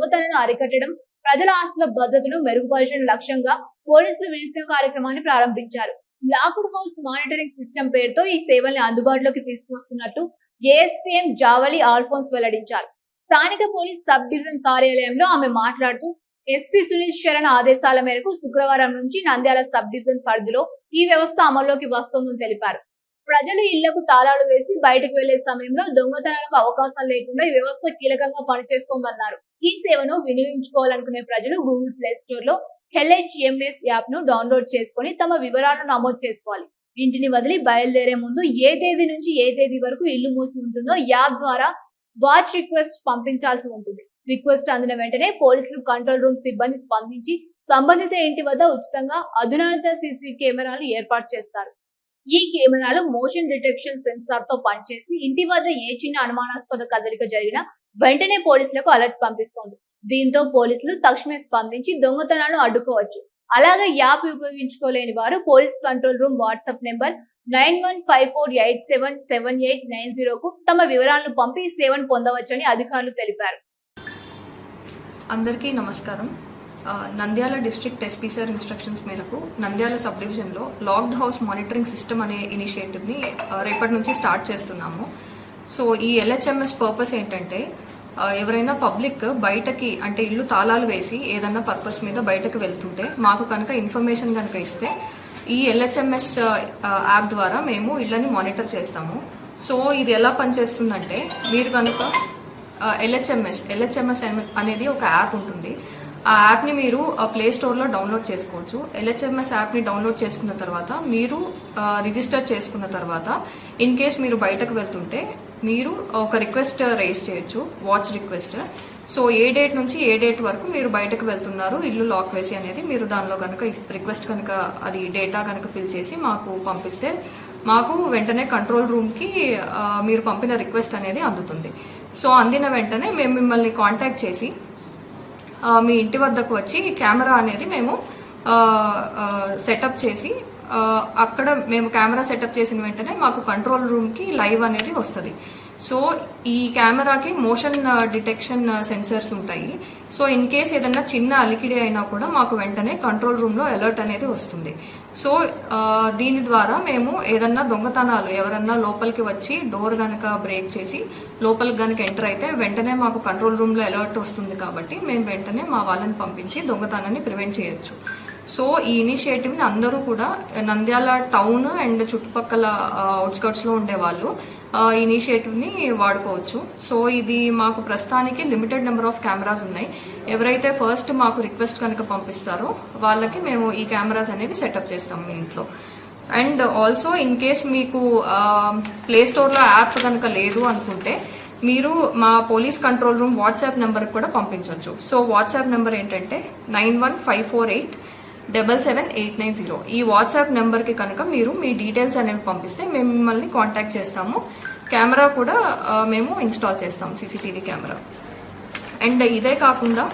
దొంగతనాలను అరికట్టడం, ప్రజల ఆస్తుల భద్రతను మెరుగుపరచడం లక్ష్యంగా పోలీసులు వినూత్న కార్యక్రమాన్ని ప్రారంభించారు. లాక్డ్ హౌస్ మానిటరింగ్ సిస్టమ్ పేరుతో ఈ సేవల్ని అందుబాటులోకి తీసుకువస్తున్నట్టు ఏఎస్పీఎం జావలి ఆల్ఫోన్స్ వెల్లడించారు. స్థానిక పోలీస్ సబ్ డివిజన్ కార్యాలయంలో ఆమె మాట్లాడుతూ ఎస్పీ సునీల్ శరణ్ ఆదేశాల మేరకు శుక్రవారం నుంచి నంద్యాల సబ్ డివిజన్ పరిధిలో ఈ వ్యవస్థ అమల్లోకి వస్తోందని తెలిపారు. ప్రజలు ఇళ్లకు తాళాలు వేసి బయటకు వెళ్లే సమయంలో దొంగతనాలకు అవకాశం లేకుండా ఈ వ్యవస్థ కీలకంగా పనిచేస్తోందన్నారు. ఈ సేవను వినియోగించుకోవాలనుకునే ప్రజలు గూగుల్ ప్లే స్టోర్ లో హెల్హెచ్ఎంఎస్ యాప్ ను డౌన్లోడ్ చేసుకుని తమ వివరాలను నమోదు చేసుకోవాలి. ఇంటిని వదిలి బయలుదేరే ముందు ఏ తేదీ నుంచి ఏ తేదీ వరకు ఇల్లు మూసి ఉంటుందో యాప్ ద్వారా వాచ్ రిక్వెస్ట్ పంపించాల్సి ఉంటుంది. రిక్వెస్ట్ అందిన వెంటనే పోలీసులు కంట్రోల్ రూమ్ సిబ్బంది స్పందించి సంబంధిత ఇంటి వద్ద ఉచితంగా అధునాతన సీసీ కెమెరాలు ఏర్పాటు చేస్తారు. ఈ కెమెరాలు మోషన్ డిటెక్షన్ సెన్సార్ తో పనిచేసి ఇంటి వద్ద ఏ చిన్న అనుమానాస్పద కదలిక జరిగినా వెంటనే పోలీసులకు అలర్ట్ పంపిస్తోంది. దీంతో పోలీసులు తక్షణమే స్పందించి దొంగతనాలను అడ్డుకోవచ్చు. అలాగే యాప్ ఉపయోగించుకోలేని వారు police control room WhatsApp number 9154877890 కు తమ వివరాలను పంపి సేవను పొందవచ్చని అధికారులు తెలిపారు. అందరికీ నమస్కారం. Nandyal district SP sir instructions మేరకు నంద్యాల సబ్ డివిజన్లో లాక్డ్ హౌస్ మానిటరింగ్ సిస్టమ్ అనే ఇనిషియేటివ్ని రేపటి నుంచి స్టార్ట్ చేస్తున్నాము. సో ఈ ఎల్హెచ్ఎంఎస్ పర్పస్ ఏంటంటే ఎవరైనా పబ్లిక్ బయటకి అంటే ఇల్లు తాళాలు వేసి ఏదన్నా పర్పస్ మీద బయటకు వెళ్తుంటే మాకు కనుక ఇన్ఫర్మేషన్ కనుక ఇస్తే ఈ ఎల్హెచ్ఎంఎస్ యాప్ ద్వారా మేము ఇళ్ళని మానిటర్ చేస్తాము. సో ఇది ఎలా పనిచేస్తుందంటే మీరు కనుక ఎల్హెచ్ఎంఎస్ అనేది ఒక యాప్ ఉంటుంది. ఆ యాప్ని మీరు ప్లే స్టోర్లో డౌన్లోడ్ చేసుకోవచ్చు. ఎల్హెచ్ఎంఎస్ యాప్ని డౌన్లోడ్ చేసుకున్న తర్వాత మీరు రిజిస్టర్ చేసుకున్న తర్వాత ఇన్ కేస్ మీరు బయటకు వెళ్తుంటే మీరు ఒక రిక్వెస్ట్ రైజ్ చేయొచ్చు, వాచ్ రిక్వెస్ట్. సో ఏ డేట్ నుంచి ఏ డేట్ వరకు మీరు బయటకు వెళ్తున్నారు ఇల్లు లాక్ వేసి అనేది మీరు దానిలో కనుక రిక్వెస్ట్ కనుక అది డేటా కనుక ఫిల్ చేసి మాకు పంపిస్తే మాకు వెంటనే కంట్రోల్ రూమ్కి మీరు పంపిన రిక్వెస్ట్ అనేది అందుతుంది. సో అందిన వెంటనే మేము మిమ్మల్ని కాంటాక్ట్ చేసి మీ ఇంటి వద్దకు వచ్చి కెమెరా అనేది మేము సెటప్ చేసి అక్కడ మేము కెమెరా సెటప్ చేసిన వెంటనే మాకు కంట్రోల్ రూమ్కి లైవ్ అనేది వస్తుంది. సో ఈ కెమెరాకి మోషన్ డిటెక్షన్ సెన్సర్స్ ఉంటాయి. సో ఇన్ కేస్ ఏదన్నా చిన్న అలికిడి అయినా కూడా మాకు వెంటనే కంట్రోల్ రూమ్లో అలర్ట్ అనేది వస్తుంది. సో దీని ద్వారా మేము ఏదన్నా దొంగతనాలు ఎవరన్నా లోపలికి వచ్చి డోర్ కనుక బ్రేక్ చేసి లోపలికి కనుక ఎంటర్ అయితే వెంటనే మాకు కంట్రోల్ రూమ్లో అలర్ట్ వస్తుంది. కాబట్టి మేము వెంటనే మా వాళ్ళని పంపించి దొంగతనాన్ని ప్రివెంట్ చేయొచ్చు. సో ఈ ఇనిషియేటివ్ని అందరూ కూడా నంద్యాల టౌన్ అండ్ చుట్టుపక్కల అవుట్స్కర్ట్స్లో ఉండేవాళ్ళు ఇనిషియేటివ్ని వాడుకోవచ్చు. సో ఇది మాకు ప్రస్తుతానికి లిమిటెడ్ నెంబర్ ఆఫ్ కెమెరాస్ ఉన్నాయి. ఎవరైతే ఫస్ట్ మాకు రిక్వెస్ట్ కనుక పంపిస్తారో వాళ్ళకి మేము ఈ కెమెరాస్ అనేవి సెటప్ చేస్తాం మీ ఇంట్లో. అండ్ ఆల్సో ఇన్ కేస్ మీకు ప్లే స్టోర్లో యాప్ కనుక లేదు అనుకుంటే మీరు మా పోలీస్ కంట్రోల్ రూమ్ వాట్సాప్ నెంబర్కి కూడా పంపించవచ్చు. సో వాట్సాప్ నెంబర్ ఏంటంటే 9154877890. ఈ వాట్సాప్ నెంబర్కి కనుక మీరు మీ డీటెయిల్స్ అనేవి పంపిస్తే మేము మిమ్మల్ని కాంటాక్ట్ చేస్తాము. కెమెరా కూడా మేము ఇన్స్టాల్ చేస్తాం, సీసీటీవీ కెమెరా. అండ్ ఇదే కాకుండా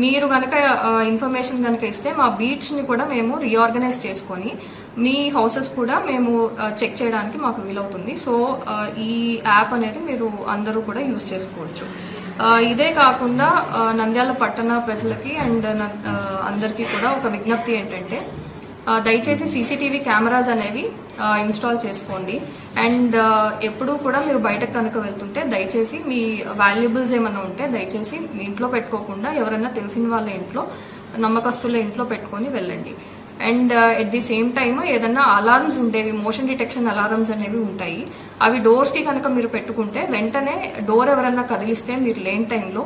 మీరు కనుక ఇన్ఫర్మేషన్ కనుక ఇస్తే మా బీట్స్ని కూడా మేము రీఆర్గనైజ్ చేసుకొని మీ హౌసెస్ కూడా మేము చెక్ చేయడానికి మాకు వీలవుతుంది. సో ఈ యాప్ అనేది మీరు అందరూ కూడా యూజ్ చేసుకోవచ్చు. ఇదే కాకుండా నంద్యాల పట్టణ ప్రజలకి అండ్ అందరికీ కూడా ఒక విజ్ఞప్తి ఏంటంటే దయచేసి సీసీటీవీ కెమెరాస్ అనేవి ఇన్స్టాల్ చేసుకోండి. అండ్ ఎప్పుడూ కూడా మీరు బయటకు కనుక వెళ్తుంటే దయచేసి మీ వాల్యుబుల్స్ ఏమైనా ఉంటే దయచేసి మీ ఇంట్లో పెట్టుకోకుండా ఎవరైనా తెలిసిన వాళ్ళ ఇంట్లో నమ్మకస్తుల ఇంట్లో పెట్టుకొని వెళ్ళండి. And at the same time ఏదన్నా అలారమ్స్ ఉండేవి, మోషన్ డిటెక్షన్ అలారమ్స్ అనేవి ఉంటాయి. అవి డోర్స్కి కనుక మీరు పెట్టుకుంటే వెంటనే డోర్ ఎవరన్నా కదిలిస్తే మీరు లేని టైంలో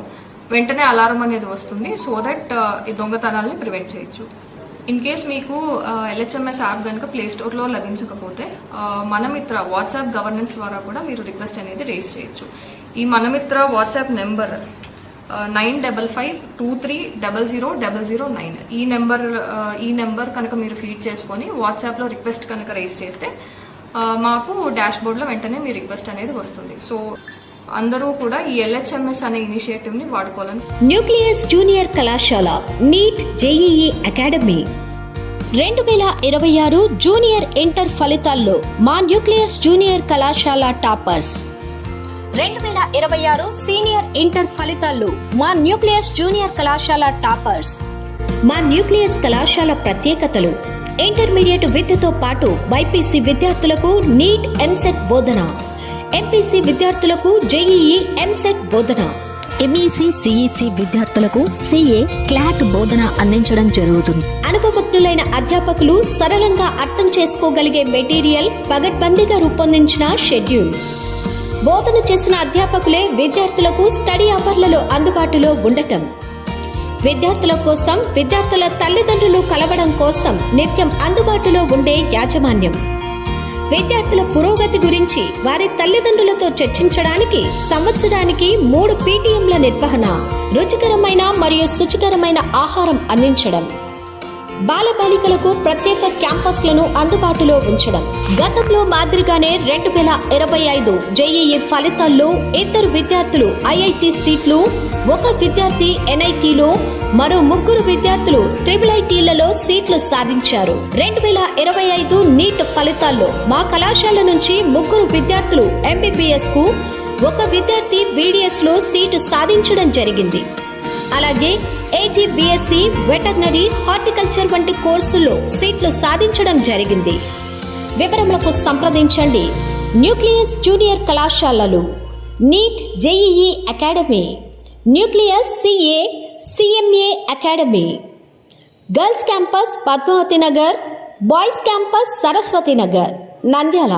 వెంటనే అలారం అనేది వస్తుంది. సో దట్ ఈ దొంగతనాలని ప్రివెంట్ చేయొచ్చు. ఇన్ కేస్ మీకు ఎల్హెచ్ఎంఎస్ యాప్ కనుక ప్లే స్టోర్లో లభించకపోతే మనమిత్ర వాట్సాప్ గవర్నెన్స్ ద్వారా కూడా మీరు రిక్వెస్ట్ అనేది రేస్ చేయొచ్చు. ఈ మనమిత్ర వాట్సాప్ నెంబర్ 9523000009. ఈ నెంబర్ కనుక మీరు ఫీడ్ చేసుకొని వాట్సాప్లో రిక్వెస్ట్ కనుక రేస్ చేస్తే మాకు డాష్ బోర్డ్లో వెంటనే మీ రిక్వెస్ట్ అనేది వస్తుంది. సో అందరూ కూడా ఈ ఎల్హెచ్ఎంఎస్ అనే ఇనిషియేటివ్ని వాడుకోవాలని. న్యూక్లియస్ జూనియర్ కళాశాల neat JEE academy 2026 junior inter ఫలితాల్లో మా న్యూక్లియస్ జూనియర్ కళాశాల టాపర్స్ 2026 సీనియర్ ఇంటర్ ఫలితాల్లో మా న్యూక్లియస్ జూనియర్ కళాశాల టాపర్స్. మా న్యూక్లియస్ కళాశాల ప్రత్యేకతలు: ఇంటర్మీడియట్ విద్యతో పాటు బైపీసీ విద్యార్థులకు నీట్ ఎంసెట్ బోధన, ఎంపీసీ విద్యార్థులకు జేఈఈ ఎంసెట్ బోధన, ఎంఈసీ సిఈసీ విద్యార్థులకు సిఏ క్లాట్ బోధన అందించడం జరుగుతుంది. అనుభవజ్ఞులైన అధ్యాపకులు సరళంగా అర్థం చేసుకోగలిగే మెటీరియల్, పగడ్బందీగా రూపొందించిన షెడ్యూల్. బోధన చేసిన అధ్యాపకులే విద్యార్థులకు స్టడీ అవర్లలో అందుబాటులో ఉండటం. విద్యార్థుల కోసం, విద్యార్థుల తల్లిదండ్రులు కలవడం కోసం నిత్యం అందుబాటులో ఉండే యాజమాన్యం. విద్యార్థుల పురోగతి గురించి వారి తల్లిదండ్రులతో చర్చించడానికి సంవత్సరానికి 3 పీటీఎంల నిర్వహణ. రుచికరమైన మరియు శుచికరమైన ఆహారం అందించడం. బాలబాలికలకు ప్రత్యేక క్యాంపస్లను అందుబాటులో ఉంచడం. గతంలో మాదిరిగానే 2025 జేఈఈ ఫలితాల్లో 2 విద్యార్థులు ఐఐటి సీట్లు, 1 విద్యార్థి ఎన్ఐటిలో, మరో 3 విద్యార్థులు ట్రిపుల్ఐటీలలో సీట్లు సాధించారు. 2025 నీట్ ఫలితాల్లో మా కళాశాల నుంచి 3 విద్యార్థులు ఎంబీబీఎస్ కు, 1 విద్యార్థి బీడీఎస్ లో సీటు సాధించడం జరిగింది. అలాగే ఏజీ బీఎస్సీ, వెటర్నరీ, హార్టికల్చర్ వంటి కోర్సుల్లో సీట్లు సాధించడం జరిగింది. వివరములకు సంప్రదించండి న్యూక్లియస్ జూనియర్ కళాశాలలు, NEET JEE academy, nucleus CA CMA academy, girls campus Padmavathi Nagar, boys campus Saraswathi Nagar, Nandyal.